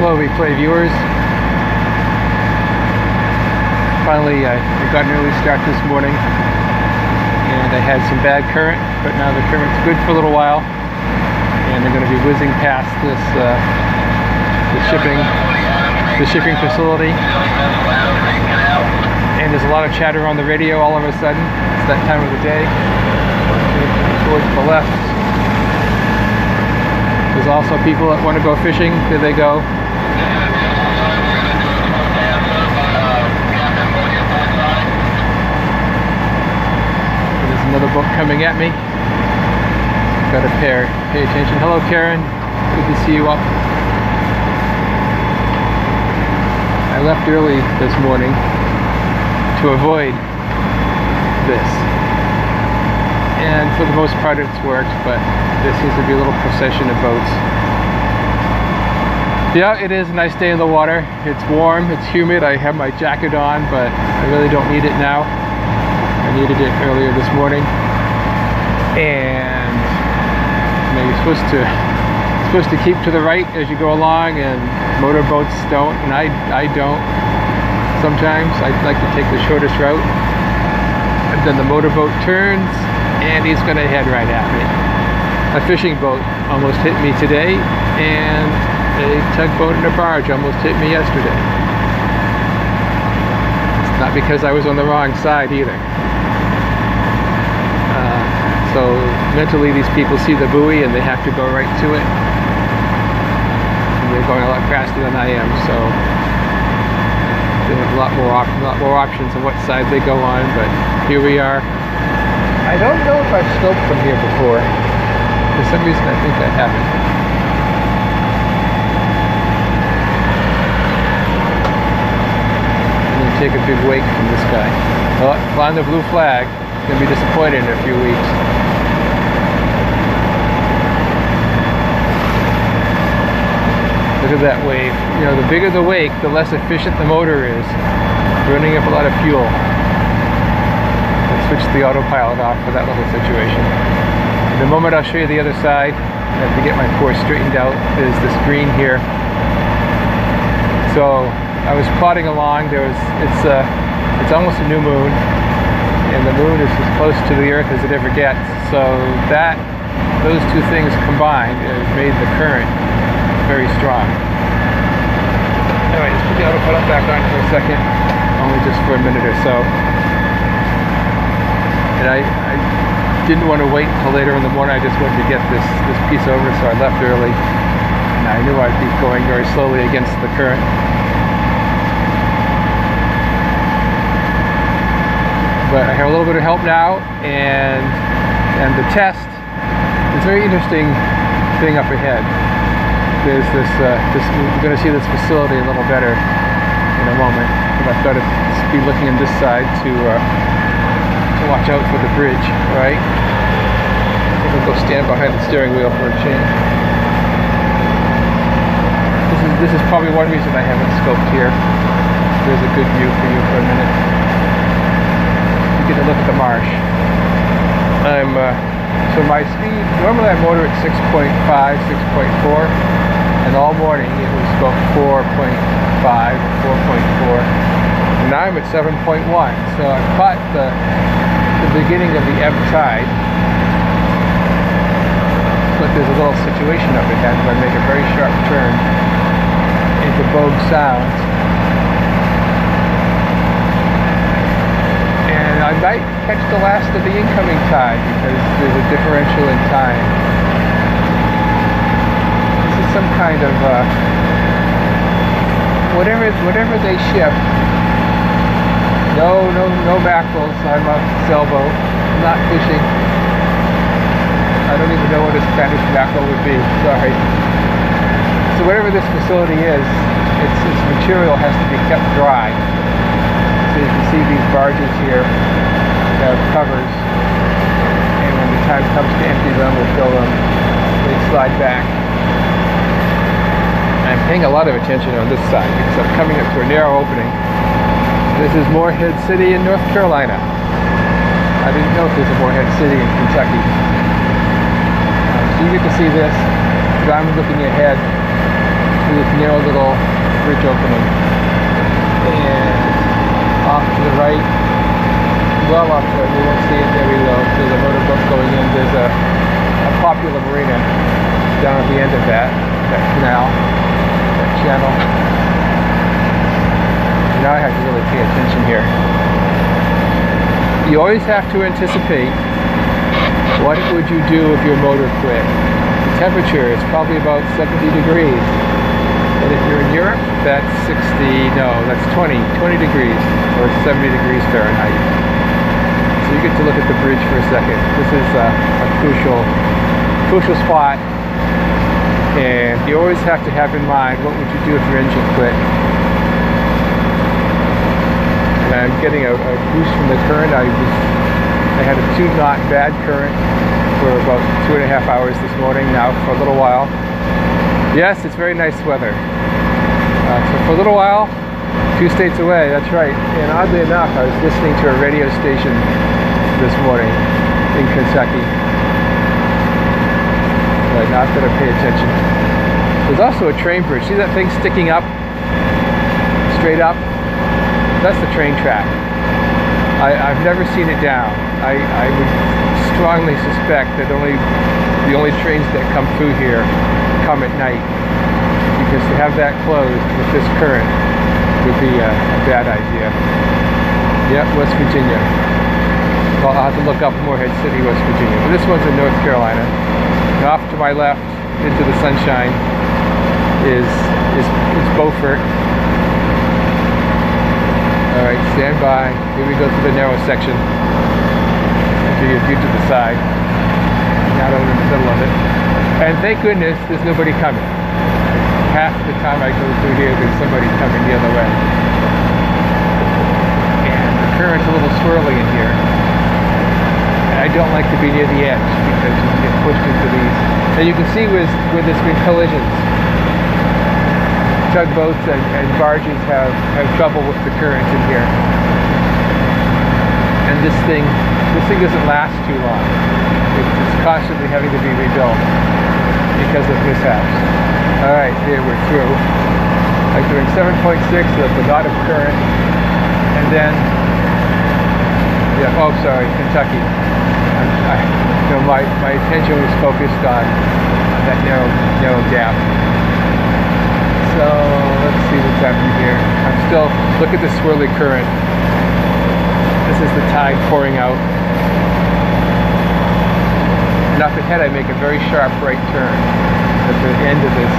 Hello replay viewers. Finally I got an early start this morning and I had some bad current, but now the current's good for a little while and they're going to be whizzing past this the shipping facility, and there's a lot of chatter on the radio all of a sudden. It's that time of the day. Towards the left there's also people that want to go fishing. There they go. There's another boat coming at me. Got to pay attention. Hello Karen, good to see you up. I left early this morning to avoid this, and for the most part it's worked, but there seems to be a little procession of boats. Yeah, it is a nice day in the water. It's warm, it's humid. I have my jacket on, but I really don't need it now. I needed it earlier this morning. And you know, you're supposed to keep to the right as you go along, and motorboats don't, and I don't. Sometimes I'd like to take the shortest route. And then the motorboat turns and he's going to head right at me. A fishing boat almost hit me today, and a tugboat and a barge almost hit me yesterday. It's not because I was on the wrong side either. So mentally these people see the buoy and they have to go right to it. And they're going a lot faster than I am, so they have a lot more options on what side they go on, but here we are. I don't know if I've scoped from here before. For some reason I think I haven't. I'm going to take a big wake from this guy. Oh, flying the blue flag. Going to be disappointed in a few weeks. Look at that wave. You know, the bigger the wake, the less efficient the motor is. Burning up a lot of fuel. I switched the autopilot off for that little situation. In a moment I'll show you the other side. I have to get my course straightened out. There's this green here. So I was plodding along. It's almost a new moon, and the moon is as close to the earth as it ever gets. So those two things combined have made the current very strong. Anyway, let's put the autopilot back on for a second, only just for a minute or so. And I didn't want to wait until later in the morning. I just wanted to get this piece over, so I left early. And I knew I'd be going very slowly against the current. But I have a little bit of help now, and the test is a very interesting thing up ahead. There's this we're going to see this facility a little better in a moment. And I've got to be looking on this side to watch out for the bridge, right? I'm going to go stand behind the steering wheel for a change. This is probably one reason I haven't scoped here. There's a good view for you for a minute. You get a look at the marsh. So my speed, normally I motor at 6.5, 6.4, and all morning it was about 4.5 or 4.4, and now I'm at 7.1, so I've caught the beginning of the ebb tide, but there's a little situation up ahead where I make a very sharp turn into Bogue Sound. I might catch the last of the incoming tide because there's a differential in time. This is some kind of whatever they ship. No mackerels. I'm a sailboat. I'm not fishing. I don't even know what a Spanish mackerel would be. Sorry. So whatever this facility is, its material has to be kept dry. So you can see these barges here have covers, and when the time comes to empty them or fill them, they slide back. And I'm paying a lot of attention on this side because I'm coming up to a narrow opening. This is Morehead City in North Carolina. I didn't know if there's a Morehead City in Kentucky. So you get to see this, but I'm looking ahead through this narrow little bridge opening. And off to the right, well off to it, we won't see it very low. There's a motorboat going in. There's a popular marina down at the end of that canal, that channel. Now I have to really pay attention here. You always have to anticipate what would you do if your motor quit. The temperature is probably about 70 degrees. And if you're in Europe, that's 20 degrees or 70 degrees Fahrenheit. So you get to look at the bridge for a second. This is a crucial spot. And you always have to have in mind, what would you do if your engine quit? And I'm getting a boost from the current. I had a 2-knot bad current for about 2.5 hours this morning, now for a little while. Yes, it's very nice weather. So for a little while, 2 states away, that's right. And oddly enough, I was listening to a radio station this morning in Kentucky. But now I've got to pay attention. There's also a train bridge. See that thing sticking up? Straight up? That's the train track. I've never seen it down. I would strongly suspect that the only trains that come through here come at night, because to have that closed with this current would be a bad idea. Yep, West Virginia. Well, I'll have to look up Morehead City, West Virginia. But this one's in North Carolina. And off to my left, into the sunshine, is Beaufort. All right, stand by. Here we go through the narrow section. I'll give you a view to the side. Not over in the middle of it. And thank goodness there's nobody coming. Half the time I go through here, there's somebody coming the other way. And the current's a little swirly in here. And I don't like to be near the edge because you can get pushed into these. And you can see where there's been collisions. Tugboats and barges have trouble with the current in here. And this thing doesn't last too long. It's constantly having to be rebuilt because of mishaps. All right, here we're through. Like doing 7.6, that's a lot of current. And then, yeah, oh, sorry, Kentucky. My attention was focused on that narrow gap. So let's see what's happening here. I'm still, look at the swirly current. This is the tide pouring out. And up ahead I make a very sharp right turn at the end of this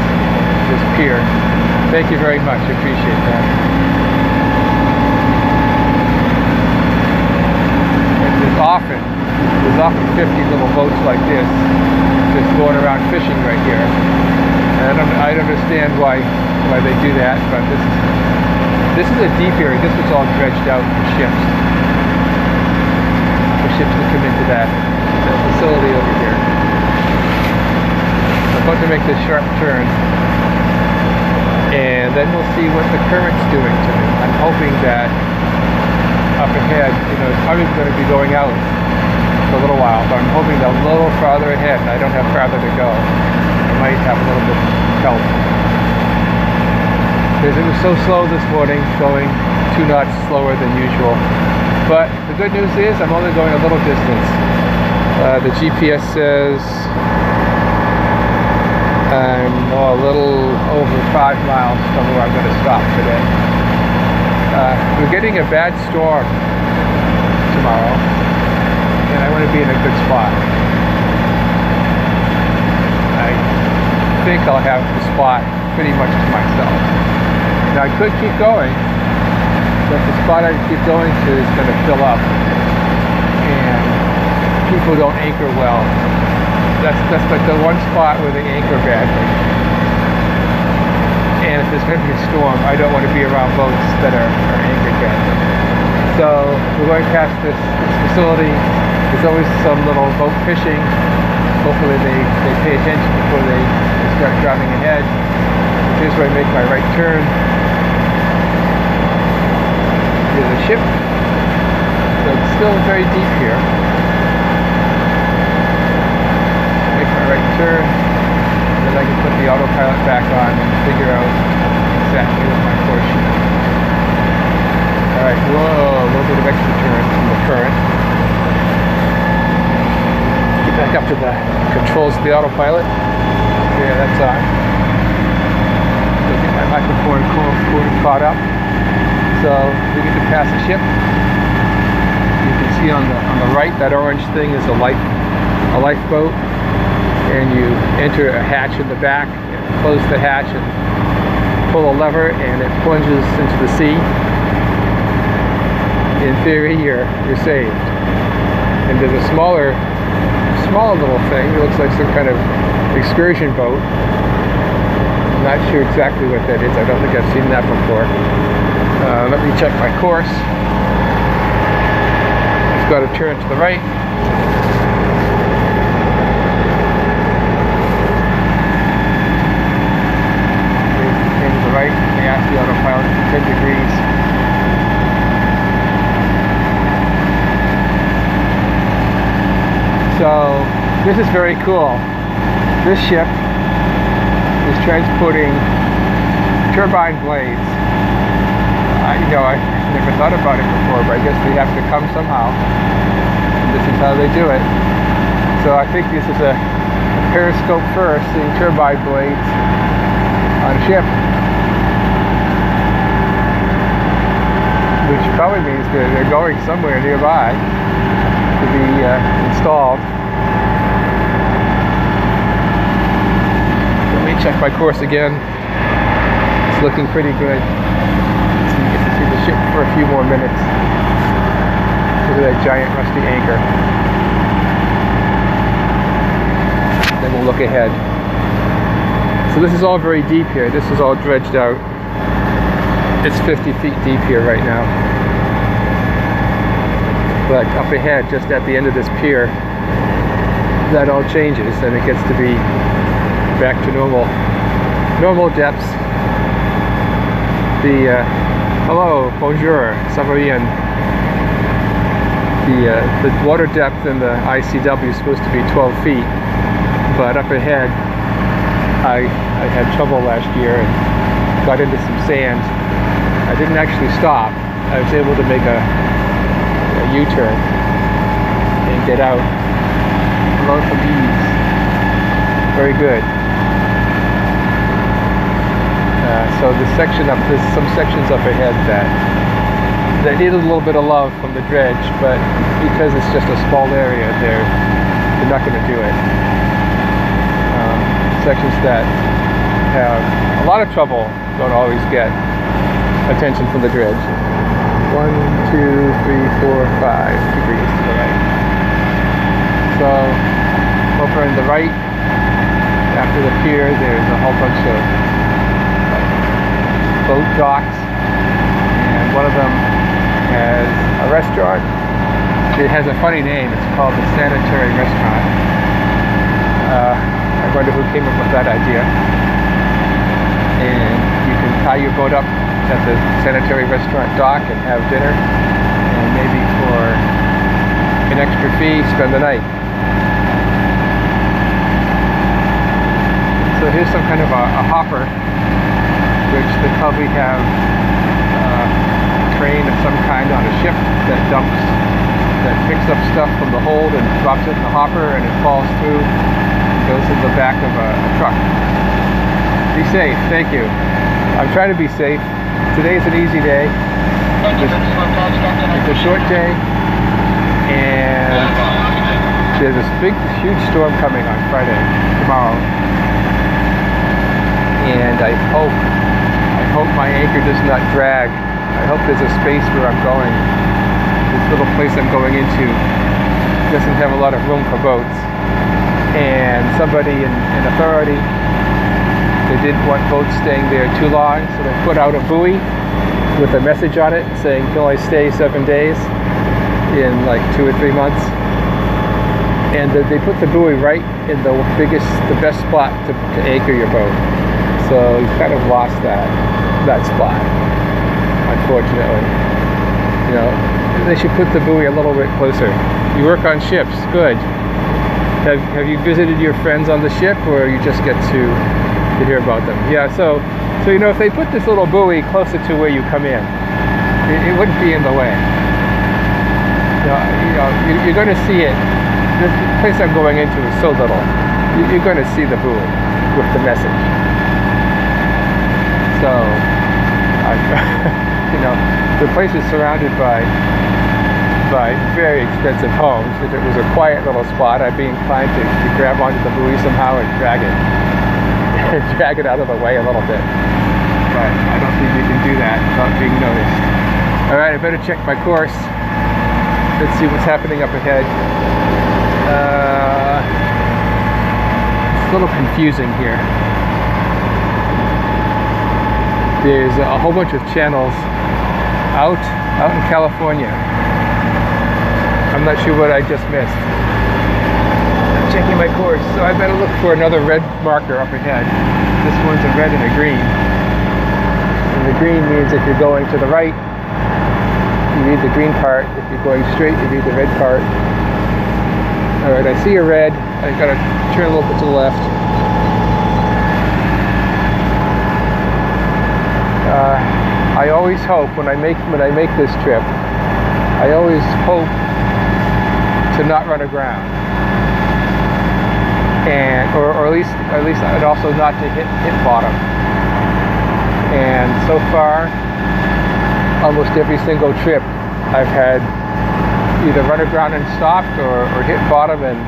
pier. Thank you very much, I appreciate that. And there's often 50 little boats like this just going around fishing right here. And I don't understand why they do that, but this is a deep area. This was all dredged out for ships. For ships to come into that facility over here. I'm about to make this sharp turn, and then we'll see what the current's doing to me. I'm hoping that up ahead, it's probably going to be going out for a little while, but I'm hoping that a little farther ahead, and I don't have farther to go, I might have a little bit of help. Because it was so slow this morning, going 2 knots slower than usual. But the good news is I'm only going a little distance. The GPS says I'm a little over 5 miles from where I'm going to stop today. We're getting a bad storm tomorrow, and I want to be in a good spot. I think I'll have the spot pretty much to myself. Now I could keep going, but the spot I keep going to is going to fill up, and people don't anchor well. That's like the one spot where they anchor badly. And if there's going to be a storm, I don't want to be around boats that are anchored badly. So we're going past this facility. There's always some little boat fishing. Hopefully they pay attention before they start driving ahead. Here's where I make my right turn. Here's a ship. So it's still very deep here. Make my right turn. And then I can put the autopilot back on and figure out exactly what my course should be. Alright, whoa, a little bit of extra turn from the current. Get back up to the controls of the autopilot. Yeah, that's on. So get my microphone cord caught up. So we get to pass the ship. You can see on the right, that orange thing is a lifeboat. And you enter a hatch in the back, and close the hatch and pull a lever and it plunges into the sea. In theory, you're saved. And there's a smaller little thing. It looks like some kind of excursion boat. I'm not sure exactly what that is. I don't think I've seen that before. Let me check my course. It's got to turn to the right. Right, they ask the autopilot for 10 degrees. So this is very cool. This ship is transporting turbine blades. I never thought about it before, but I guess they have to come somehow. And this is how they do it. So I think this is a periscope first, seeing turbine blades on a ship. Which probably means they're going somewhere nearby to be installed. Let me check my course again. It's looking pretty good. So you get to see the ship for a few more minutes. Look at that giant rusty anchor. Then we'll look ahead. So this is all very deep here. This is all dredged out. It's 50 feet deep here right now. But up ahead, just at the end of this pier, that all changes and it gets to be back to normal depths. Hello, bonjour, ça va bien. The water depth in the ICW is supposed to be 12 feet, but up ahead, I had trouble last year and got into some sand. I didn't actually stop. I was able to make a U-turn and get out below some ease. Very good. So the section up, there's some sections up ahead that need a little bit of love from the dredge, but because it's just a small area, they're not going to do it. Sections that have a lot of trouble don't always get attention from the dredge. 1, 2, 3, 4, 5 degrees to the right. So over on the right, after the pier, there's a whole bunch of boat docks, and one of them has a restaurant. It has a funny name. It's called the Sanitary Restaurant. I wonder who came up with that idea. And you can tie your boat up at the Sanitary Restaurant dock and have dinner, and maybe for an extra fee, spend the night. So here's some kind of a hopper, which they probably have a crane of some kind on a ship that picks up stuff from the hold and drops it in the hopper, and it falls through and goes in the back of a truck. Be safe, thank you. I'm trying to be safe. Today's an easy day. It's a short day, and there's this huge storm coming on Friday, tomorrow. And I hope my anchor does not drag. I hope there's a space where I'm going. This little place I'm going into doesn't have a lot of room for boats. And somebody in authority, they didn't want boats staying there too long, so they put out a buoy with a message on it saying, "Can only stay 7 days in like 2 or 3 months." And they put the buoy right in the best spot to anchor your boat. So you kind of lost that spot, unfortunately. You know, they should put the buoy a little bit closer. You work on ships, good. Have you visited your friends on the ship, or you just get to hear about them? Yeah, so you know, if they put this little buoy closer to where you come in, it wouldn't be in the way. You're going to see it. The place I'm going into is so little. You're going to see the buoy with the message. So, you know, the place is surrounded by very expensive homes. If it was a quiet little spot, I'd be inclined to grab onto the buoy somehow and drag it out of the way a little bit. But I don't think you can do that without being noticed. All right, I better check my course. Let's see what's happening up ahead. It's a little confusing here. There's a whole bunch of channels out in California. I'm not sure what I just missed. I'm checking my course, so I better look for another red marker up ahead. This one's a red and a green. And the green means if you're going to the right, you read the green part. If you're going straight, you read the red part. Alright, I see a red. I've got to turn a little bit to the left. I always hope when I make this trip, I always hope to not run aground, and or at least and also not to hit bottom. And so far, almost every single trip I've had either run aground and stopped, or hit bottom and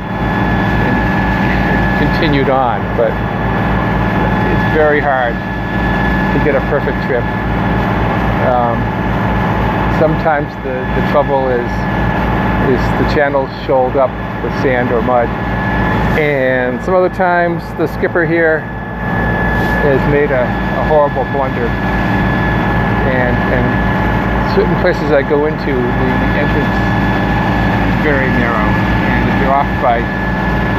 continued on. But it's very hard to get a perfect trip. Sometimes the trouble is the channel's shoaled up with sand or mud, and some other times the skipper here has made a horrible blunder, and certain places I go into, the entrance is very narrow, and if you're off by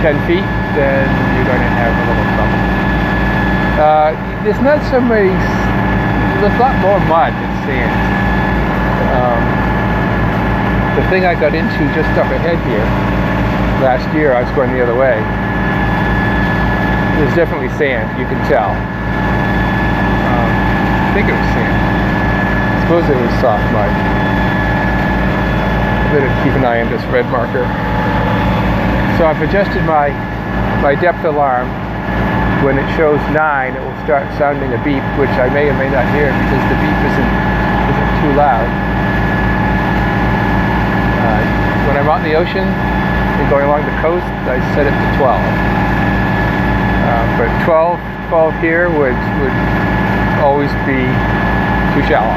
10 feet, then you're going to have a little trouble. There's not so many, there's a lot more mud than sand. The thing I got into just up ahead here last year, I was going the other way. There's definitely sand, you can tell. I think it was sand. I suppose it was soft mud. I better keep an eye on this red marker. So I've adjusted my depth alarm. When it shows 9, it will start sounding a beep, which I may or may not hear because the beep isn't too loud. When I'm out in the ocean and going along the coast, I set it to 12. But 12 here would always be too shallow.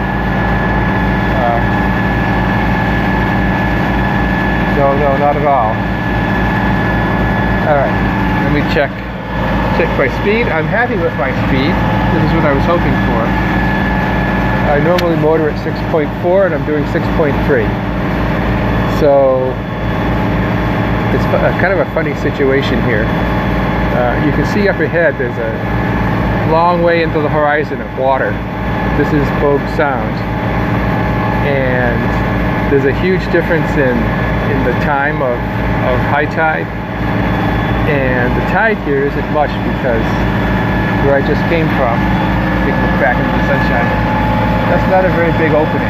No, not at all. All right, let me check my speed. I'm happy with my speed. This is what I was hoping for. I normally motor at 6.4 and I'm doing 6.3. So it's kind of a funny situation here. You can see up ahead there's a long way into the horizon of water. This is Bogue Sound, and there's a huge difference in the time of high tide, and the tide here isn't much because where I just came from, you can look back into the sunshine, that's not a very big opening.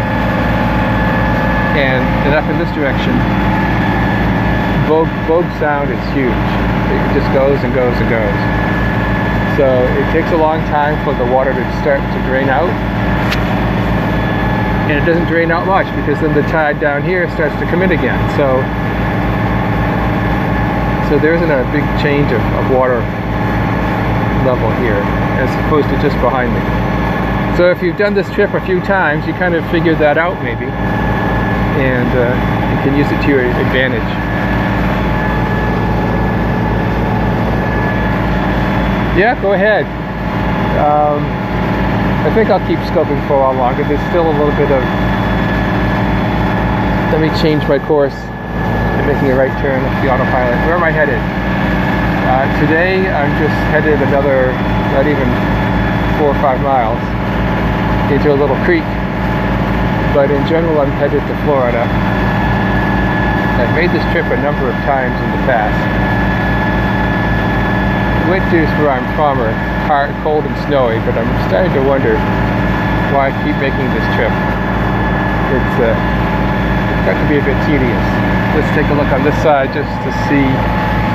And up in this direction, Bogue Sound is huge. It just goes and goes and goes. So it takes a long time for the water to start to drain out. And it doesn't drain out much because then the tide down here starts to come in again. So there isn't a big change of water level here as opposed to just behind me. So if you've done this trip a few times, you kind of figured that out maybe. And you can use it to your advantage. Yeah, go ahead. I think I'll keep scoping for a while longer. There's still a little bit of... Let me change my course. I'm making a right turn with the autopilot. Where am I headed? Today I'm just headed another, not even 4 or 5 miles, into a little creek. But in general, I'm headed to Florida. I've made this trip a number of times in the past. winters where I'm from are hard, cold and snowy, but I'm starting to wonder why I keep making this trip. It's got to be a bit tedious. Let's take a look on this side just to see.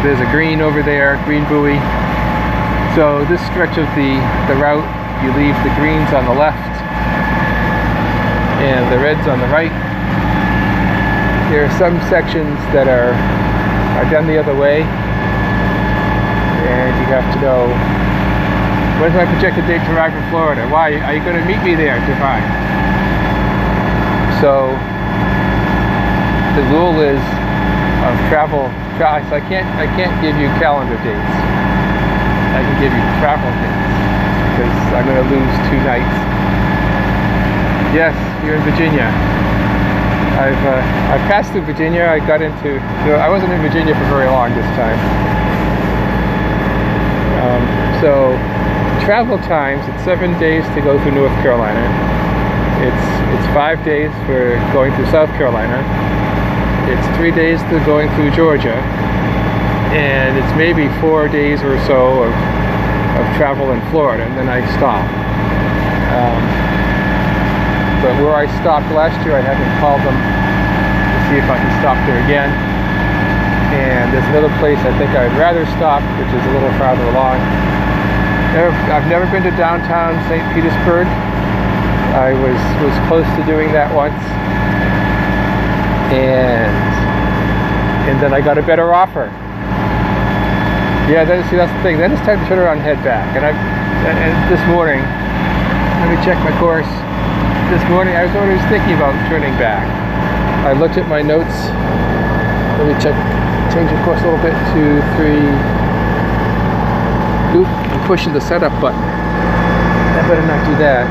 There's a green over there, green buoy. So this stretch of the route, you leave the greens on the left and the reds on the right. There are some sections that are done the other way, and you have to know, when's my projected date to arrive in Florida? Why are you going to meet me there to find? So the rule is of travel. So I can't give you calendar dates. I can give you travel dates because I'm going to lose 2 nights. Yes, you're in Virginia. I passed through Virginia. I got into. I wasn't in Virginia for very long this time. So travel times, it's 7 days to go through North Carolina. It's 5 days for going through South Carolina. It's 3 days to going through Georgia, and it's maybe 4 days or so of travel in Florida, and then I stop. But where I stopped last year, I haven't called them to see if I can stop there again. And there's another place I think I'd rather stop, which is a little farther along. I've never been to downtown St. Petersburg. I was close to doing that once. And then I got a better offer. Yeah, that's the thing. Then it's time to turn around and head back. And this morning, let me check my course. This morning I was always thinking about turning back. I looked at my notes. Let me change the course a little bit. 2, 3. Oop, I'm pushing the setup button. I better not do that.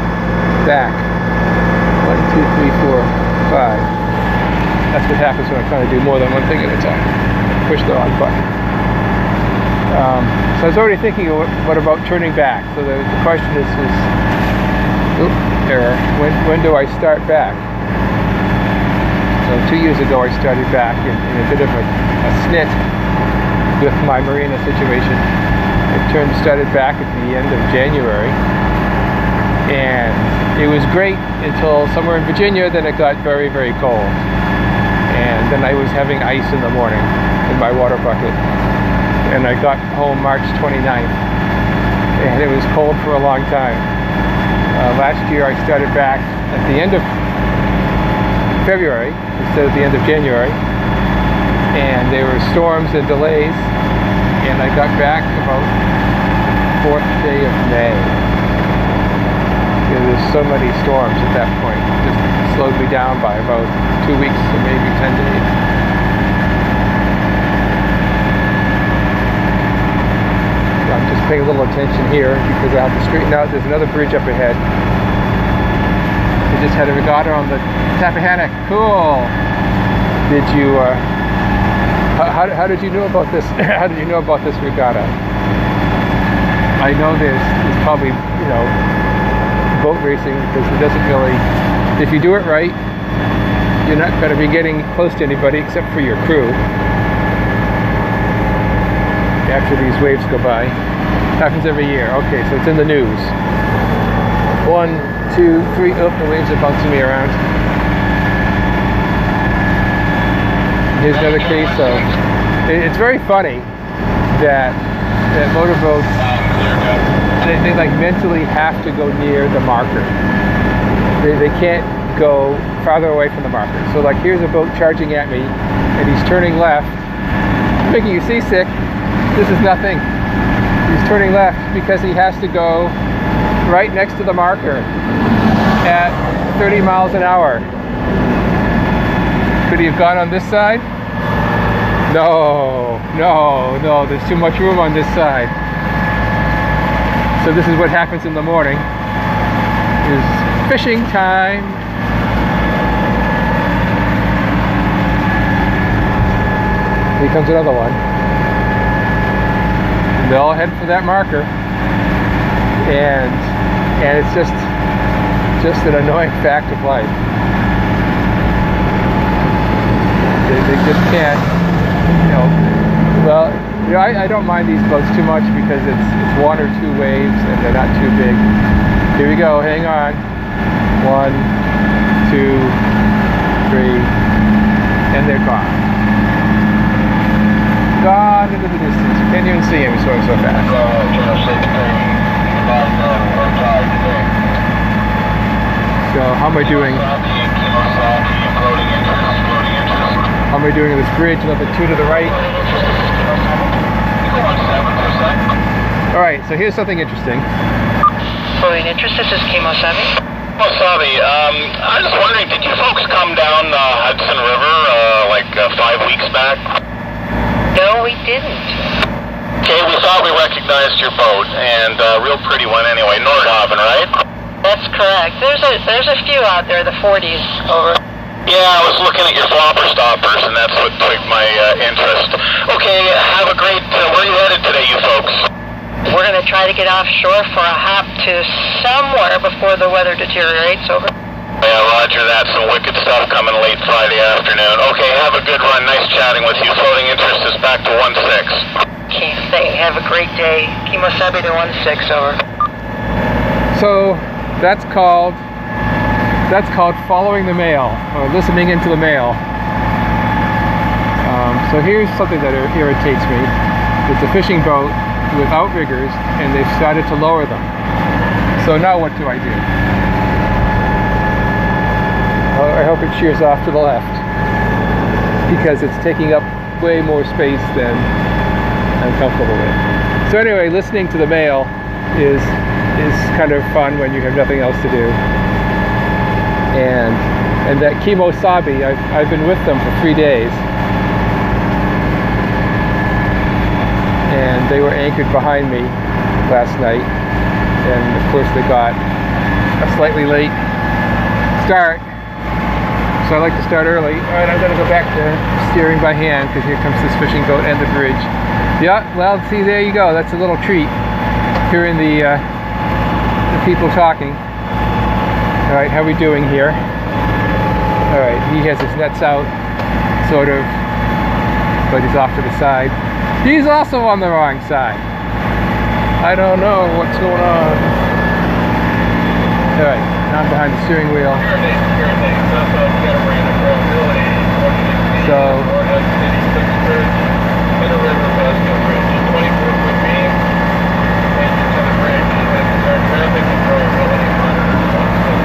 Back. 1, 2, 3, 4, 5. That's what happens when I'm trying to do more than one thing at a time. Push the wrong button. So I was already thinking, what about turning back? So the question is error. When do I start back? So 2 years ago I started back in a bit of a snit with my marina situation. I started back at the end of January, and it was great until somewhere in Virginia. Then it got very, very cold, and then I was having ice in the morning in my water bucket, and I got home March 29th, and it was cold for a long time. Last year I started back at the end of February instead of the end of January, and there were storms and delays, and I got back about the 4th day of May. There was so many storms at that point. It just slowed me down by about 2 weeks or maybe 10 days. I'm just paying a little attention here because I have to straighten out. There's another bridge up ahead. We just had a regatta on the Tappahannock. Cool. Did you? How did you know about this? How did you know about this regatta? I know there's probably boat racing because it doesn't really. If you do it right, you're not going to be getting close to anybody except for your crew. After these waves go by. Happens every year. Okay, so it's in the news. 1, 2, 3. Oh, the waves are bouncing me around. Here's another case of. It's very funny that motorboats they like mentally have to go near the marker. They can't go farther away from the marker. So like here's a boat charging at me, and he's turning left, making you seasick. This is nothing. He's turning left because he has to go right next to the marker at 30 miles an hour. Could he have gone on this side? No, there's too much room on this side. So this is what happens in the morning. Is fishing time. Here comes another one. They all head for that marker, and it's just an annoying fact of life. They just can't, well, You know, I don't mind these boats too much because it's one or two waves and they're not too big. Here we go, hang on. 1, 2, 3, and they're gone. Gone into the distance. You can't even see him, he's swimming so fast. So how am I doing? How am I doing in this bridge? Another 2 to the right. Alright, so here's something interesting. Floating interest, this is Kimosabi. Kimosabi, I was wondering, did you folks come down the Hudson River like 5 weeks back? No, we didn't. Okay, we thought we recognized your boat, and real pretty one anyway, Nordhaven, right? That's correct. There's a few out there, the 40s, over. Yeah, I was looking at your flopper stoppers, and that's what took my interest. Okay, have a great, where are you headed today, you folks? We're going to try to get offshore for a hop to somewhere before the weather deteriorates, over. Yeah, roger that. Some wicked stuff coming late Friday afternoon. Okay, have a good run. Nice chatting with you. Floating interest is back to 16. Okay, have a great day. Kimosabi to 16, over. So that's called following the mail, or listening into the mail. So here's something that irritates me. It's a fishing boat without riggers, and they've started to lower them. So now what do I do? I hope it shears off to the left, because it's taking up way more space than I'm comfortable with. So anyway, listening to the mail is kind of fun when you have nothing else to do. And that Kimosabi, I've been with them for 3 days, and they were anchored behind me last night, and of course they got a slightly late start, so I like to start early. Alright, I'm going to go back to steering by hand, because here comes this fishing boat and the bridge. Yeah, well, see, there you go, that's a little treat, hearing the people talking. Alright, how are we doing here? Alright, he has his nets out, sort of, but he's off to the side. He's also on the wrong side. I don't know what's going on. Alright, now I'm behind the steering wheel. So, Morehead City, 6th Bridge, Middle River, Basco Bridge, 24-foot beam, engine to the bridge, and our traffic control ability monitor.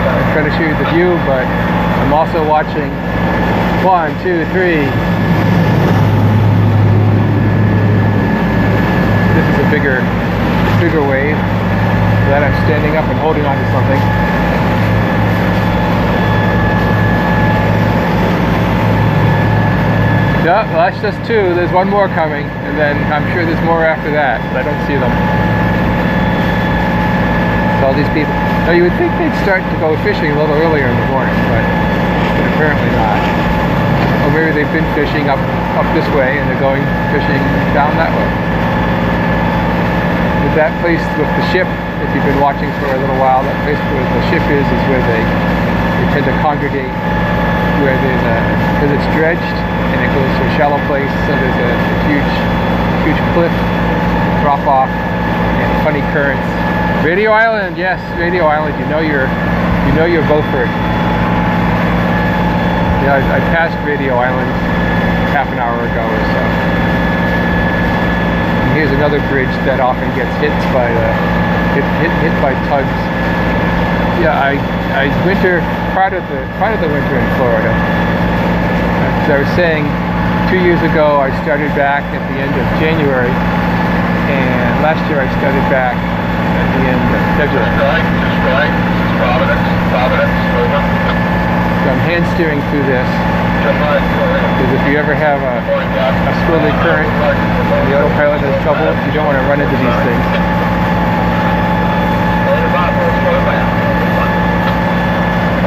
I'm trying to show you the view, but I'm also watching 1, 2, 3. This is a bigger wave. So that I'm standing up and holding on to something. Yeah, well, that's just 2. There's one more coming, and then I'm sure there's more after that, but I don't see them. All these people. Now you would think they'd start to go fishing a little earlier in the morning, but apparently not. Or maybe they've been fishing up this way and they're going fishing down that way. But that place with the ship, if you've been watching for a little while, that place where the ship is where they tend to congregate, where there's because it's dredged and it goes to a shallow place, so there's a huge cliff drop off and funny currents. Radio Island, yes, Radio Island. You know you're Beaufort. Yeah, I passed Radio Island half an hour ago or so. And here's another bridge that often gets hit by tugs. Yeah, I winter part of the winter in Florida. As I was saying, 2 years ago I started back at the end of January, and last year I started back at the end of February. Just right. Providence, over. So I'm hand steering through this, because if you ever have a swirly current and the autopilot has trouble, you don't want to run into these things.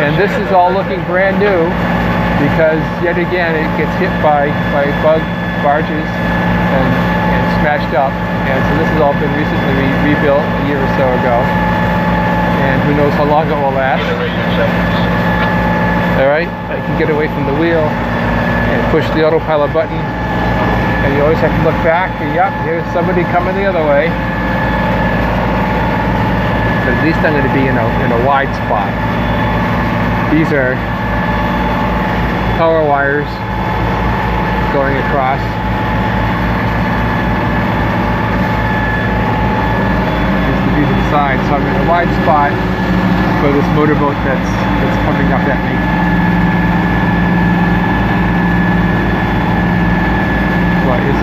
And this is all looking brand new, because yet again it gets hit by bug barges and smashed up. And so this has all been recently rebuilt a year or so ago, and who knows how long it will last. Alright, I can get away from the wheel and push the autopilot button, And you always have to look back, and yep, here's somebody coming the other way. But at least I'm going to be in a wide spot. These are power wires going across. Here's the view to the side, so I'm in a wide spot for this motorboat that's coming up at me.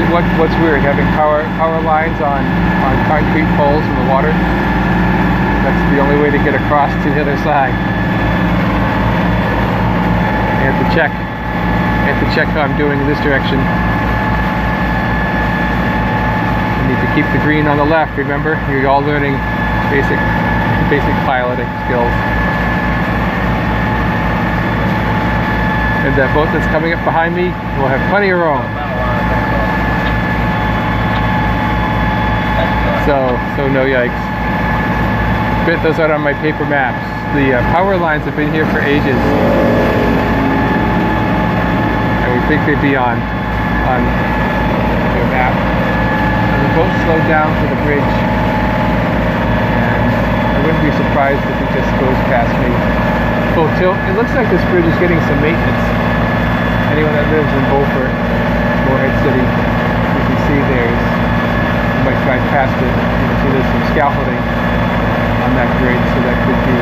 What's weird, having power lines on concrete poles in the water? That's the only way to get across to the other side. I have to check how I'm doing in this direction. You need to keep the green on the left, remember? You're all learning basic piloting skills. And that boat that's coming up behind me will have plenty of room. So no yikes. But those are on my paper maps. The power lines have been here for ages. I would think they'd be on your map. And the boat slowed down for the bridge. And I wouldn't be surprised if it just goes past me full tilt. It looks like this bridge is getting some maintenance. Anyone that lives in Beaufort, Morehead City, you can see you might drive past it. You can see there's some scaffolding on that bridge, so that could be.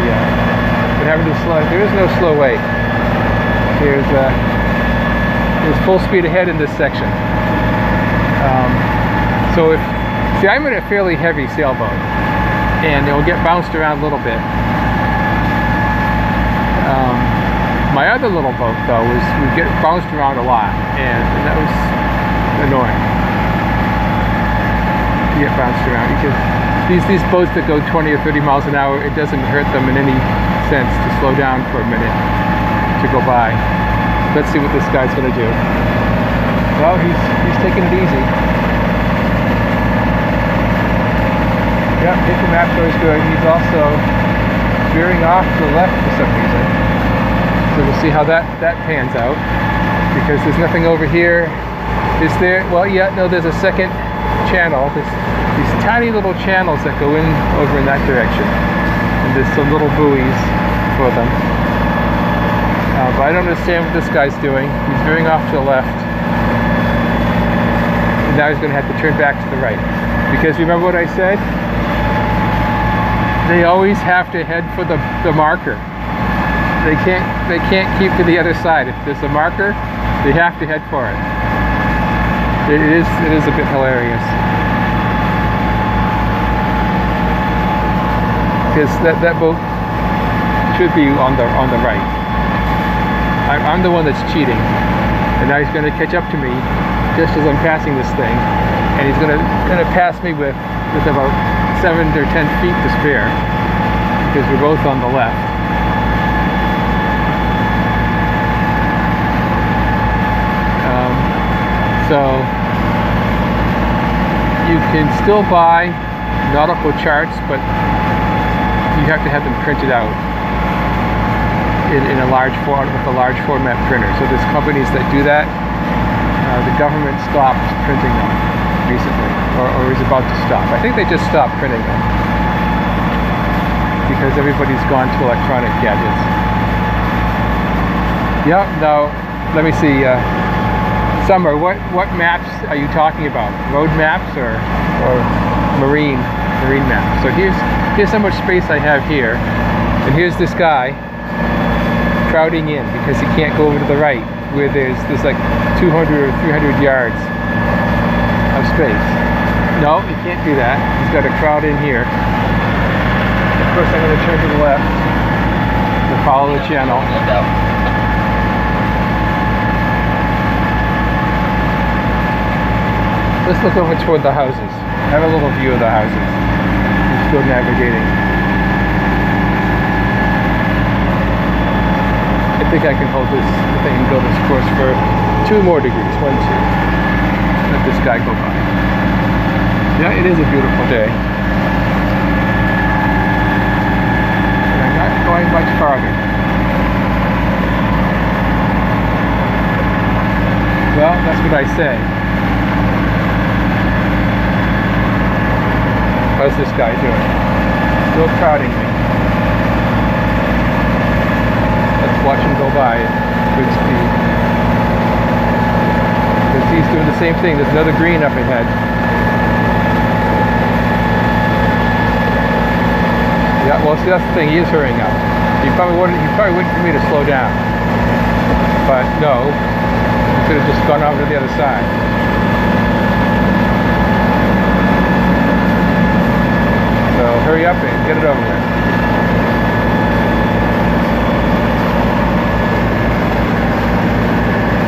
But having to slow. There is no slow way. There's full speed ahead in this section. So I'm in a fairly heavy sailboat, and it'll get bounced around a little bit. My other little boat, though, would get bounced around a lot, and that was annoying. To get bounced around, because these boats that go 20 or 30 miles an hour, it doesn't hurt them in any sense to slow down for a minute to go by. Let's see what this guy's going to do. Well, he's taking it easy. Yeah, paper map's always good. He's also veering off to the left for some reason. So we'll see how that pans out, because there's nothing over here. Is there? Well, yeah, no, there's a second channel. These tiny little channels that go in over in that direction, and there's some little buoys for them. But I don't understand what this guy's doing. He's veering off to the left, and now he's going to have to turn back to the right, because remember what I said? They always have to head for the marker. They can't keep to the other side. If there's a marker, they have to head for it. It is a bit hilarious, because that boat should be on the right. I'm the one that's cheating, and now he's going to catch up to me just as I'm passing this thing, and he's going to pass me with about 7 or 10 feet to spare, because we're both on the left. So you can still buy nautical charts, but you have to have them printed out in a large format, with a large format printer. So there's companies that do that. The government stopped printing them recently, or is about to stop. I think they just stopped printing them because everybody's gone to electronic gadgets. Yeah. Now let me see. Summer, what maps are you talking about? Road maps or marine maps? So here's how much space I have here, and here's this guy crowding in because he can't go over to the right, where there's like 200 or 300 yards of space. No, he can't do that. He's got to crowd in here. Of course, I'm going to turn to the left to follow the channel. Let's look over toward the houses. Have a little view of the houses. I'm still navigating. I think I can hold this. I think I can go this course for 2 more degrees. 1, 2. Let this guy go by. Yeah, it is a beautiful day. And I'm not going much farther. Well, that's what I say. How's this guy doing? Still crowding me. Let's watch him go by at good speed. Because he's doing the same thing. There's another green up ahead. Yeah, well, see, that's the thing. He is hurrying up. He probably wouldn't for me to slow down. But no, he could have just gone over to the other side. So hurry up and get it over with.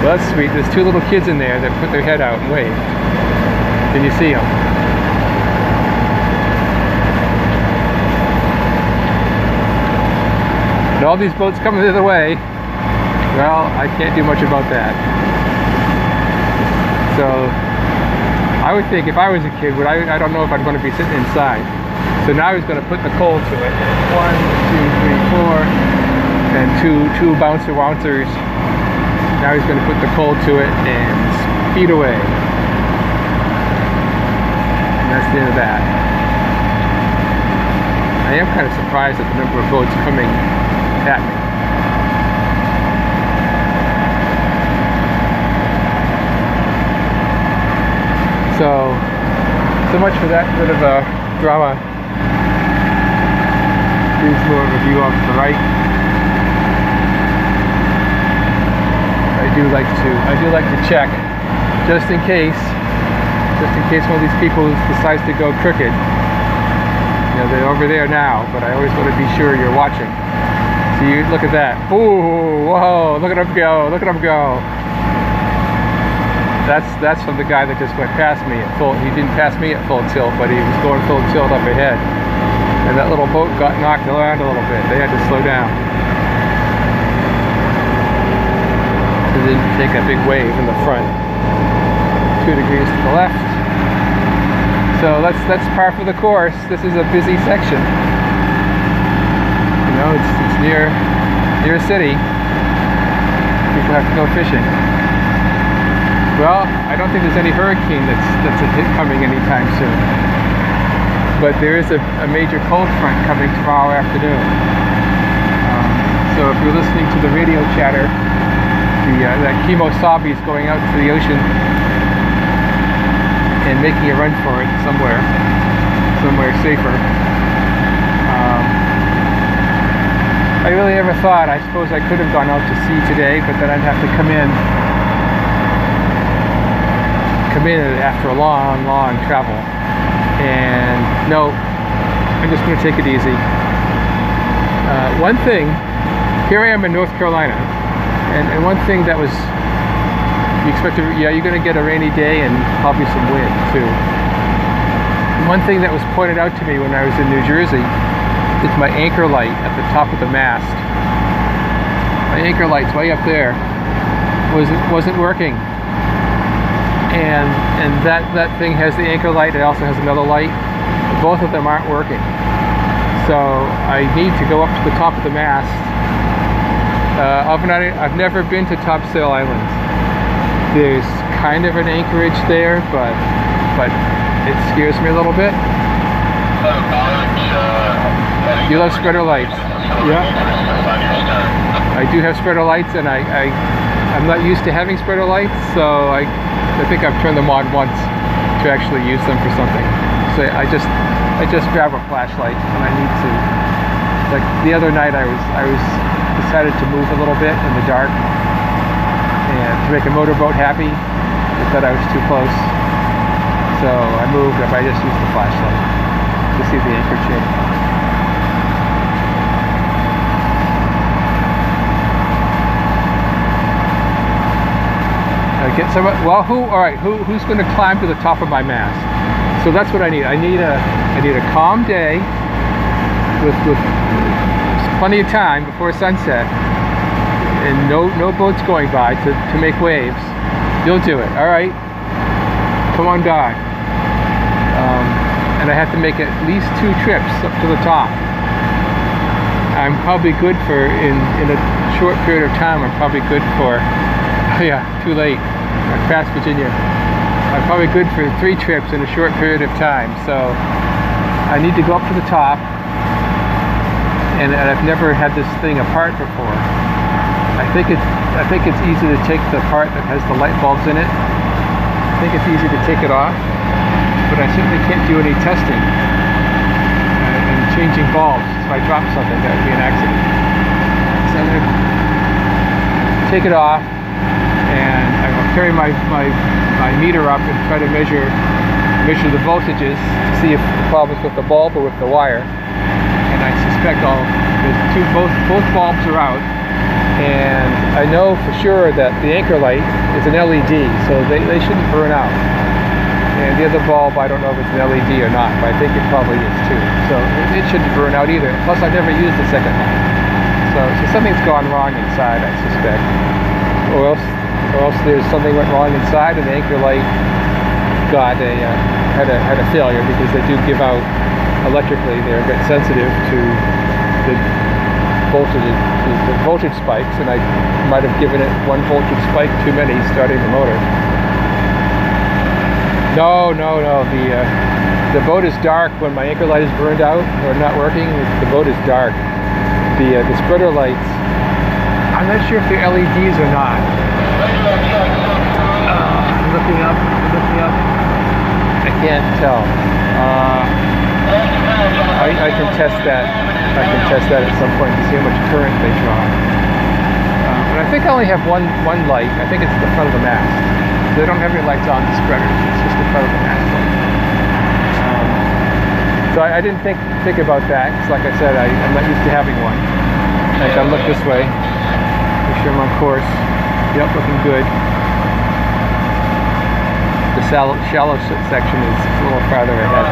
Well, that's sweet. There's two little kids in there that put their head out and wave. Can you see them? And all these boats coming the other way, well, I can't do much about that. So I would think if I was a kid, I don't know if I'm going to be sitting inside. So now he's going to put the coal to it. 1, 2, 3, 4, and two bouncer wouncers. Now he's going to put the coal to it and speed away. And that's the end of that. I am kind of surprised at the number of boats coming at me. So much for that bit of a drama. Here's more of a view off to the right. I do like to check just in case one of these people decides to go crooked. You know, they're over there now, but I always want to be sure you're watching. So you look at that. Ooh, whoa, look at him go, look at him go. That's from the guy that just went past me at full. He didn't pass me at full tilt, but he was going full tilt up ahead. And that little boat got knocked around a little bit. They had to slow down. It didn't take a big wave in the front. 2 degrees to the left. So that's par for the course. This is a busy section. You know, it's near a city. People have to go fishing. Well, I don't think there's any hurricane that's coming anytime soon. But there is a major cold front coming tomorrow afternoon. So if you're listening to the radio chatter, that Kemosabe is going out to the ocean and making a run for it somewhere safer. I really never thought. I suppose I could have gone out to sea today, but then I'd have to come in after a long travel. And no, I'm just going to take it easy. One thing, here I am in North Carolina, and one thing that was, you expect to, yeah, you're going to get a rainy day and probably some wind too. One thing that was pointed out to me when I was in New Jersey is my anchor light at the top of the mast. My anchor light's way up there wasn't working. And that thing has the anchor light. It also has another light. Both of them aren't working. So I need to go up to the top of the mast. I've never been to Topsail Islands. There's kind of an anchorage there, but it scares me a little bit. You love spreader lights. Yeah. I do have spreader lights, and I'm not used to having spreader lights, so I think I've turned them on once to actually use them for something. So I just grab a flashlight when I need to. Like the other night, I was decided to move a little bit in the dark, and to make a motorboat happy, I thought I was too close. So I moved, and I just used the flashlight to see the anchor change. Get some. Well, who's going to climb to the top of my mast? So that's what I need. I need a calm day with plenty of time before sunset, and no boats going by to make waves. You'll do it. All right. Come on, God. And I have to make at least 2 trips up to the top. I'm probably good for in a short period of time. I'm probably good for. Oh yeah, too late. I'm past Virginia. I'm probably good for 3 trips in a short period of time. So I need to go up to the top, and I've never had this thing apart before. I think it's easy to take the part that has the light bulbs in it. I think it's easy to take it off, but I certainly can't do any testing and changing bulbs. If I drop something, that would be an accident. So I'm going to take it off, and I will carry my meter up and try to measure the voltages to see if the problem is with the bulb or with the wire. And I suspect both bulbs are out, and I know for sure that the anchor light is an LED, so they shouldn't burn out. And the other bulb, I don't know if it's an LED or not, but I think it probably is too. So it shouldn't burn out either. Plus, I've never used the second one. So something's gone wrong inside, I suspect. Or else there's something went wrong inside, and the anchor light had a failure, because they do give out electrically. They're a bit sensitive to the voltage spikes, and I might have given it one voltage spike too many starting the motor. No. The boat is dark when my anchor light is burned out or not working. The boat is dark. The spreader lights, I'm not sure if they're LEDs or not. Looking up. I can't tell. I can test that. I can test that at some point to see how much current they draw. But I think I only have one light. I think it's at the front of the mast. They don't have any lights on the spreaders. It's just the front of the mast light. So I didn't think about that, because like I said, I'm not used to having one. I can look this way. Make sure I'm on course. Yep, looking good. The shallow section is a little farther ahead.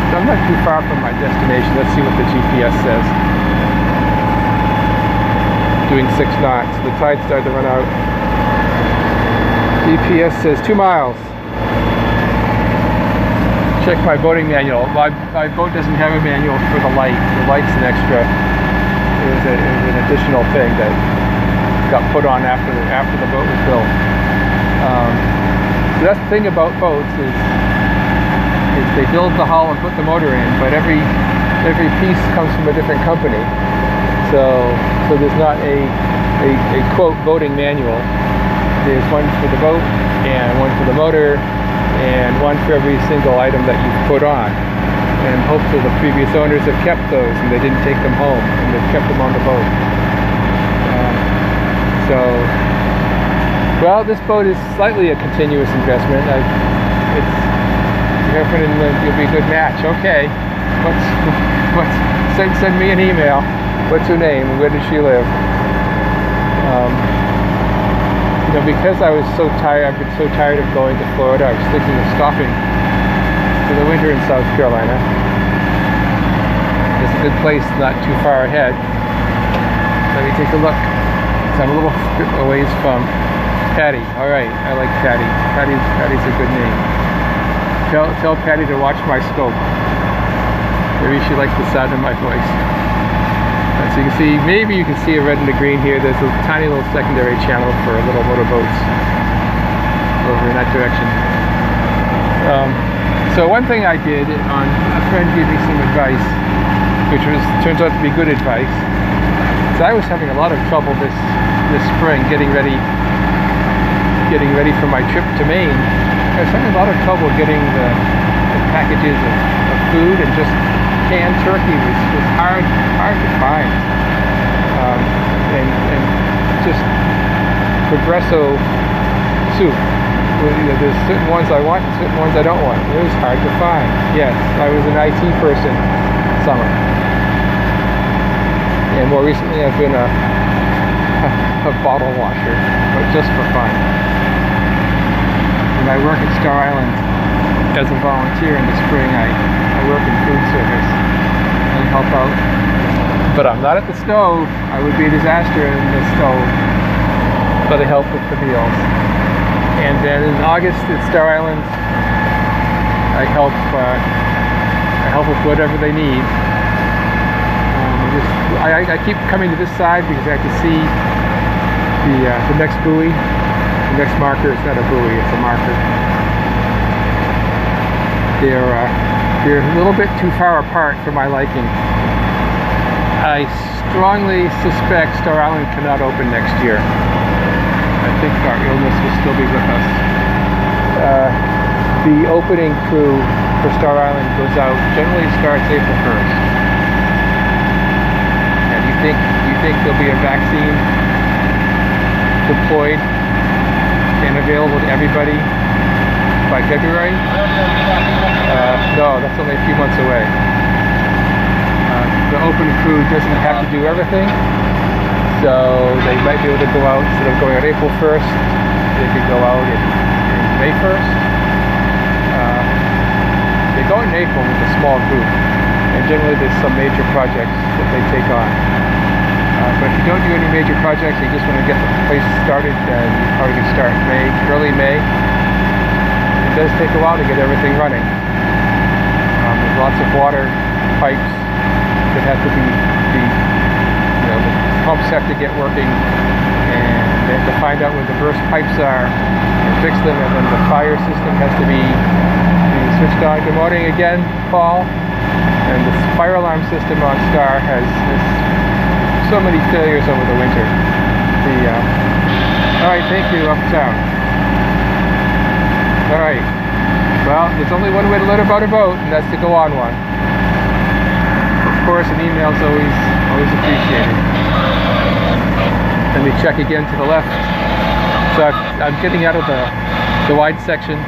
So I'm not too far from my destination. Let's see what the GPS says. Doing 6 knots. The tide started to run out. GPS says 2 miles. Check my boating manual. My boat doesn't have a manual for the light. The light's an extra. It was an additional thing that got put on after the boat was built. So that's the thing about boats is they build the hull and put the motor in, but every piece comes from a different company. So there's not a quote boating manual. There's one for the boat and one for the motor and one for every single item that you put on. And hopefully the previous owners have kept those and they didn't take them home and they've kept them on the boat. Well, this boat is slightly a continuous investment. Your girlfriend you'll be a good match. Okay, send me an email. What's her name? Where does she live? Because I was so tired, I've been so tired of going to Florida, I was thinking of stopping for the winter in South Carolina. It's a good place, not too far ahead. Let me take a look. So I'm a little bit a ways from Patty. All right, I like Patty. Patty's a good name. Tell Patty to watch my scope. Maybe she likes the sound of my voice. So you can see, maybe you can see a red and a green here. There's a tiny little secondary channel for little motorboats over in that direction. So one thing I did, a friend gave me some advice, which turns out to be good advice. So I was having a lot of trouble this spring getting ready for my trip to Maine. I was having a lot of trouble getting the packages of food, and just canned turkey was hard to find. And just Progresso soup. There's certain ones I want and certain ones I don't want. It was hard to find. Yes, I was an IT person summer. And more recently I've been a bottle washer, but just for fun. And I work at Star Island as a volunteer in the spring. I work in food service and help out. But I'm not at the stove. I would be a disaster in the stove. But I help with the meals. And then in August at Star Island, I help with whatever they need. I keep coming to this side because I have to see the next buoy, the The next marker is not a buoy, it's a marker. They're a little bit too far apart for my liking. I strongly suspect Star Island cannot open next year. I think our illness will still be with us. The opening crew for Star Island goes out, generally starts April 1st. And you think there'll be a vaccine deployed and available to everybody by February? No, that's only a few months away. The open crew doesn't have to do everything, so they might be able to go out, instead of going on April 1st, they could go out in May 1st. They go in April with a small group, and generally there's some major projects that they take on. But if you don't do any major projects, you just want to get the place started, then you probably can start early May. It does take a while to get everything running. There's lots of water pipes that have to be the pumps have to get working, and they have to find out where the burst pipes are and fix them, and then the fire system has to be switched on. Good morning again, Paul. And the fire alarm system on Star has so many failures over the winter. Alright, thank you, uptown. Alright. Well, there's only one way to learn about a boat, and that's to go on one. Of course, an email's always appreciated. Let me check again to the left. So I'm getting out of the wide section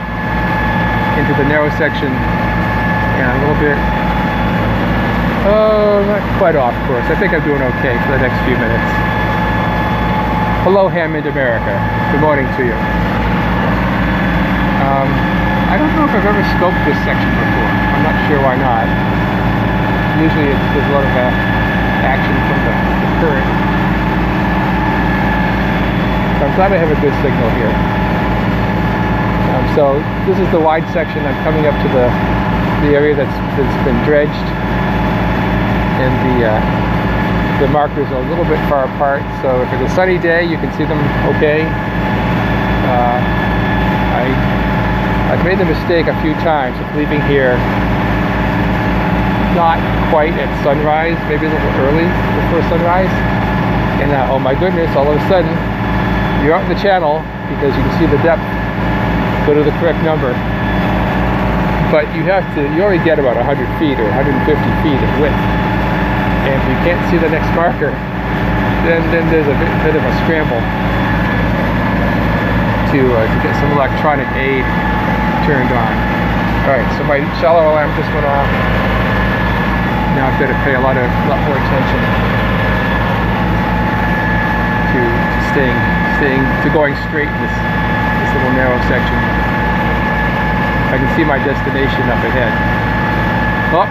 into the narrow section, and a little bit, not quite off course. I think I'm doing okay for the next few minutes. Hello, Hammond, America. Good morning to you. I don't know if I've ever scoped this section before. I'm not sure why not. Usually there's a lot of action from the current. So I'm glad I have a good signal here. So this is the wide section. I'm coming up to the area that's been dredged, and the markers are a little bit far apart. So if it's a sunny day, you can see them okay. I've made the mistake a few times of leaving here not quite at sunrise, maybe a little early before sunrise, and oh my goodness, all of a sudden you're out in the channel because you can see the depth go to the correct number, but you only get about 100 feet or 150 feet of width, and if you can't see the next marker, then there's a bit of a scramble to get some electronic aid turned on. Alright, so my shallow alarm just went off. Now I've got to pay a lot more attention to going straight in this little narrow section. I can see my destination up ahead. Oh,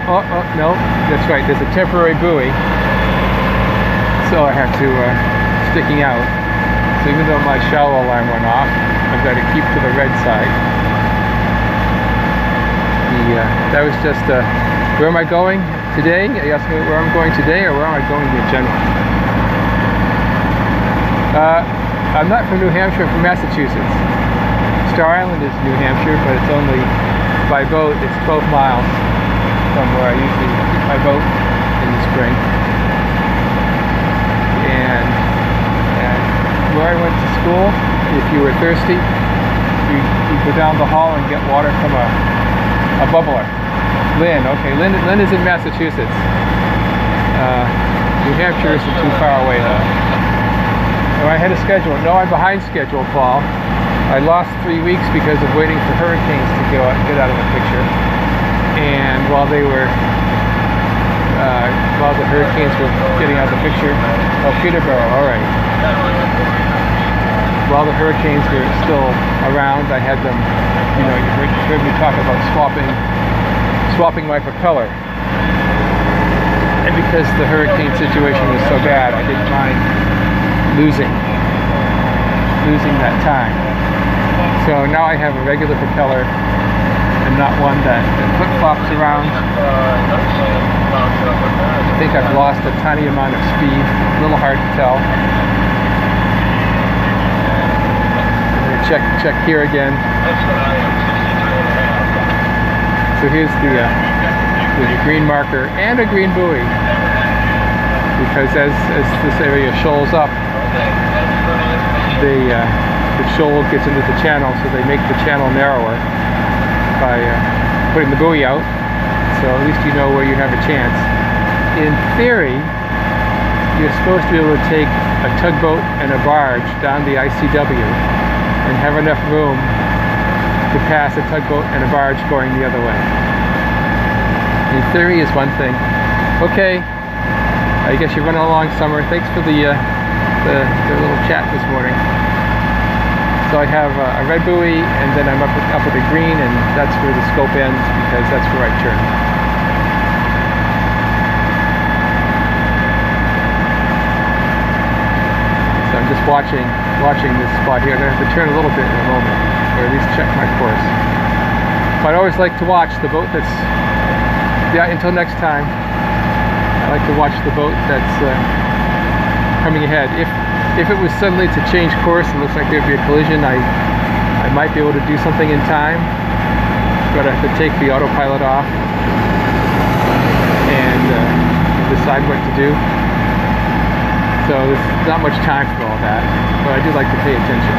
no, that's right, there's a temporary buoy, so I have to, sticking out. So even though my shallow alarm went off, I've got to keep to the red side. That was just, where am I going today? Are you asking me where I'm going today, or where am I going in general? I'm not from New Hampshire, I'm from Massachusetts. Star Island is New Hampshire, but it's only, by boat, it's 12 miles from where I usually keep my boat in the spring. And where I went to school, if you were thirsty, you go down the hall and get water from a bubbler. Lynn, okay, Lynn is in Massachusetts. New Hampshire isn't too far away though. Am I ahead of schedule? No, I'm behind schedule, Paul. I lost 3 weeks because of waiting for hurricanes to get out of the picture. And while the hurricanes were getting out of the picture, oh, Peterborough, all right. While the hurricanes were still around, I had them, you heard me talk about swapping my propeller. And because the hurricane situation was so bad, I didn't mind losing that time. So now I have a regular propeller and not one that flip-flops around. I think I've lost a tiny amount of speed, a little hard to tell. I'm going to check here again. That's what I am, 62 and a half. So here's there's a green marker and a green buoy, because as this area shoals up, the shoal gets into the channel, so they make the channel narrower by putting the buoy out. So at least you know where you have a chance. In theory, you're supposed to be able to take a tugboat and a barge down the ICW and have enough room to pass a tugboat and a barge going the other way. In theory is one thing. Okay, I guess you're running along, Summer. Thanks for the little chat this morning. So I have a red buoy, and then I'm up at the green, and that's where the scope ends, because that's where I turn. So I'm just watching this spot here. I'm going to have to turn a little bit in a moment, or at least check my course. But I always like to watch the boat that's, until next time, I like to watch the boat that's coming ahead. If it was suddenly to change course and looks like there'd be a collision, I might be able to do something in time, but I have to take the autopilot off and decide what to do. So there's not much time for all that, but I do like to pay attention.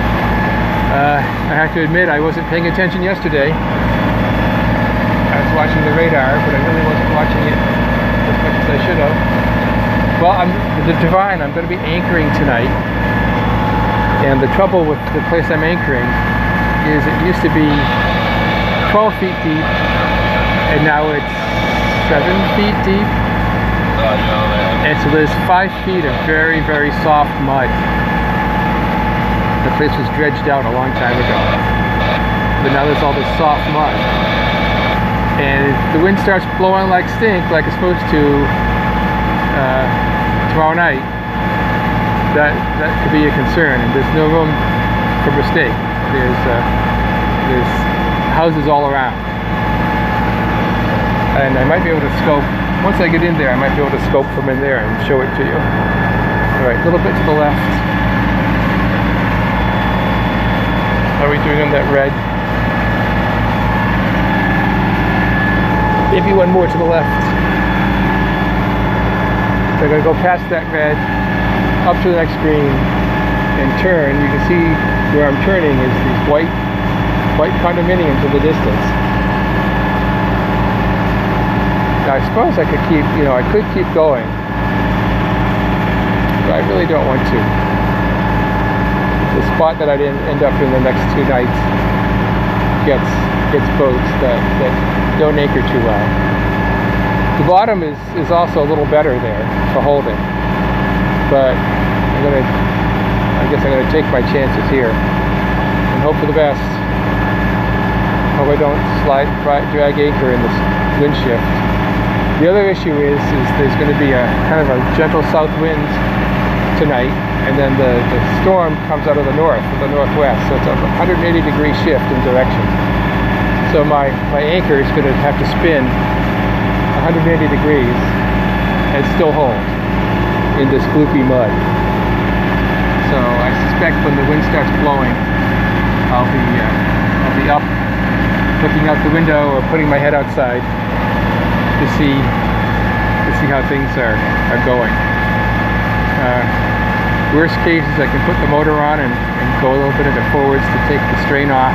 I have to admit, I wasn't paying attention yesterday. I was watching the radar, but I really wasn't watching it as much as I should have. Well, the Divine, I'm going to be anchoring tonight, and the trouble with the place I'm anchoring is it used to be 12 feet deep, and now it's 7 feet deep, and so there's 5 feet of very, very soft mud. The place was dredged out a long time ago, but now there's all this soft mud, and if the wind starts blowing like stink, like it's supposed to, tomorrow night, that could be a concern, and there's no room for mistake. There's houses all around, and I might be able to scope, once I get in there, I might be able to scope from in there and show it to you. Alright, a little bit to the left. How are we doing on that red? Maybe one more to the left. So I'm going to go past that red, up to the next green, and turn. You can see where I'm turning is these white condominiums in the distance. Now I suppose I could keep, I could keep going, but I really don't want to. The spot that I didn't end up in the next 2 nights gets boats that don't anchor too well. The bottom is also a little better there for holding, but I guess I'm gonna take my chances here and hope for the best. Hope I don't drag anchor in this wind shift. The other issue is there's going to be a kind of a gentle south wind tonight, and then the storm comes out of the north, from the northwest, so it's a 180-degree shift in direction. So my anchor is going to have to spin 180 degrees and still hold in this gloopy mud. So I suspect when the wind starts blowing, I'll be up, looking out the window or putting my head outside to see how things are going. Worst case is I can put the motor on and go a little bit into forwards to take the strain off.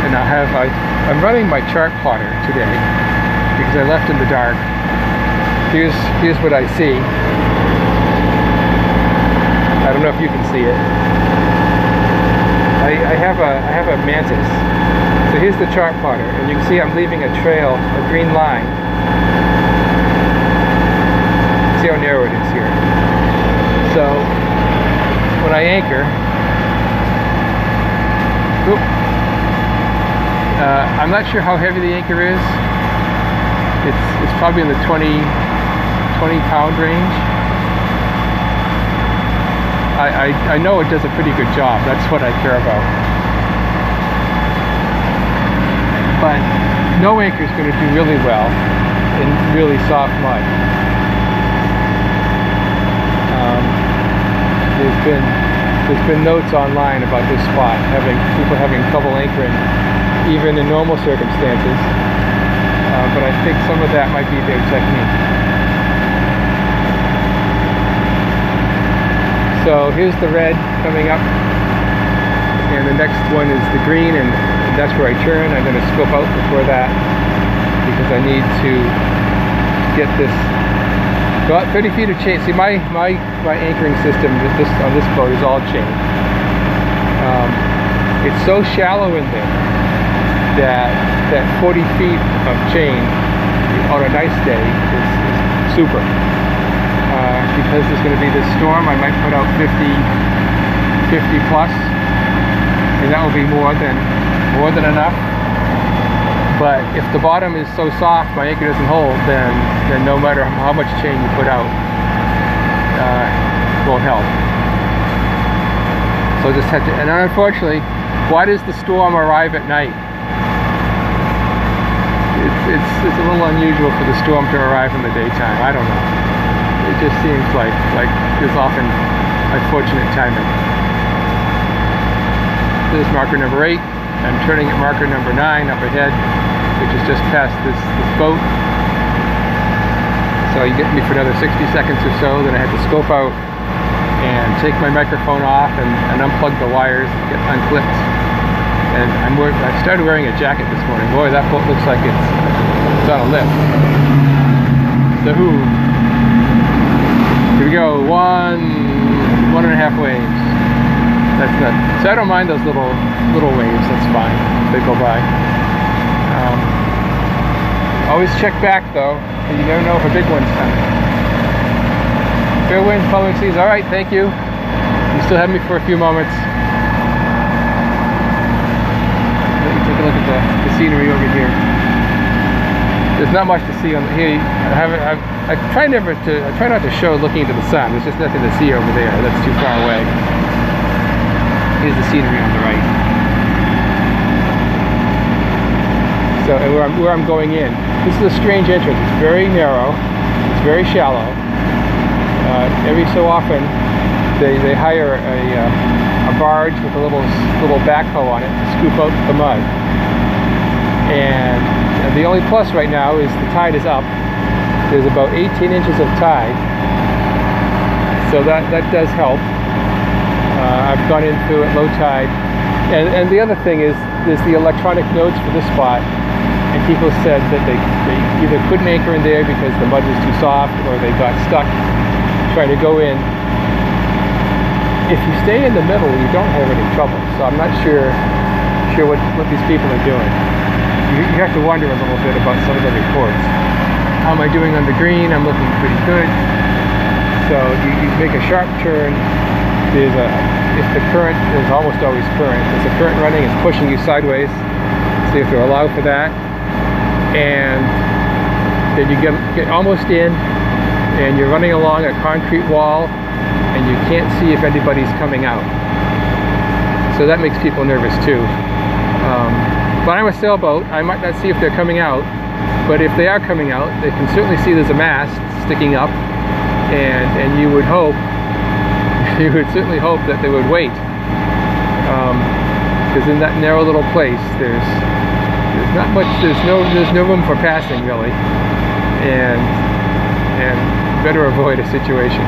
And I'm running my chart plotter today because I left in the dark. Here's what I see. I don't know if you can see it. I have a mantis. So here's the chart plotter, and you can see I'm leaving a trail, a green line. See how narrow it is here. So when I anchor, I'm not sure how heavy the anchor is. It's probably in the 20 pound range. I know it does a pretty good job. That's what I care about. But no anchor is going to do really well in really soft mud. there's been notes online about this spot, people having trouble anchoring, even in normal circumstances. But I think some of that might be their technique. So here's the red coming up, and the next one is the green, and that's where I turn. I'm going to scope out before that because I need to get this. About 30 feet of chain. See, my anchoring system on this boat is all chain. It's so shallow in there that 40 feet of chain on a nice day is super. Because there's going to be this storm, I might put out 50 plus, and that will be more than enough. But if the bottom is so soft, my anchor doesn't hold, then no matter how much chain you put out, won't help. So just have to, and unfortunately, why does the storm arrive at night? It's a little unusual for the storm to arrive in the daytime. I don't know. It just seems like there's often unfortunate timing. This is marker number 8. I'm turning at marker number 9 up ahead, which is just past this boat. So you get me for another 60 seconds or so. Then I have to scope out and take my microphone off and unplug the wires and get unclipped. And I started wearing a jacket this morning. Boy, that boat looks like it's on a lift. So here we go. One and a half waves. That's not, so I don't mind those little waves. That's fine. They go by. Always check back though. You never know if a big one's coming. Fair winds, following seas. All right, thank you. You still have me for a few moments. Let me take a look at the scenery over here. There's not much to see on here. I try not to show looking into the sun. There's just nothing to see over there. That's too far away. Here's the scenery on the right. So, and where I'm going in. This is a strange entrance. It's very narrow. It's very shallow. Every so often, they hire a barge with a little backhoe on it to scoop out the mud. And the only plus right now is the tide is up. There's about 18 inches of tide. So that does help. I've gone into at low tide. And the other thing is, there's the electronic notes for this spot. And people said that they either couldn't anchor in there because the mud was too soft, or they got stuck trying to go in. If you stay in the middle, you don't have any trouble. So I'm not sure what these people are doing. You have to wonder a little bit about some of the reports. How am I doing on the green? I'm looking pretty good. So you make a sharp turn. If the current, there's almost always current. There's a current running, it's pushing you sideways. So you have to allow for that. And then you get almost in, and you're running along a concrete wall, and you can't see if anybody's coming out. So that makes people nervous too. When I'm a sailboat, I might not see if they're coming out, but if they are coming out, they can certainly see there's a mast sticking up, and you would certainly hope that they would wait, because in that narrow little place, there's not much. There's no room for passing really, and better avoid a situation.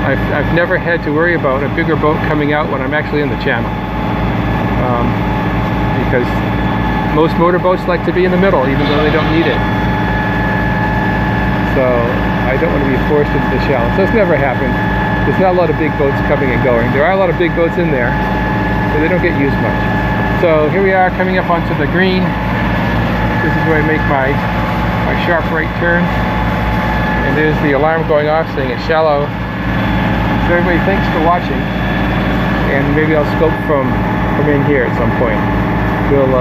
I've never had to worry about a bigger boat coming out when I'm actually in the channel, because most motorboats like to be in the middle, even though they don't need it. So I don't want to be forced into the shallow. So it's never happened. There's not a lot of big boats coming and going. There are a lot of big boats in there, but they don't get used much. So here we are coming up onto the green. This is where I make my sharp right turn. And there's the alarm going off saying it's shallow. So everybody, thanks for watching. And maybe I'll scope from in here at some point. We'll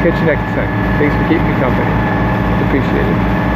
catch you next time. Thanks for keeping me company. Appreciate it.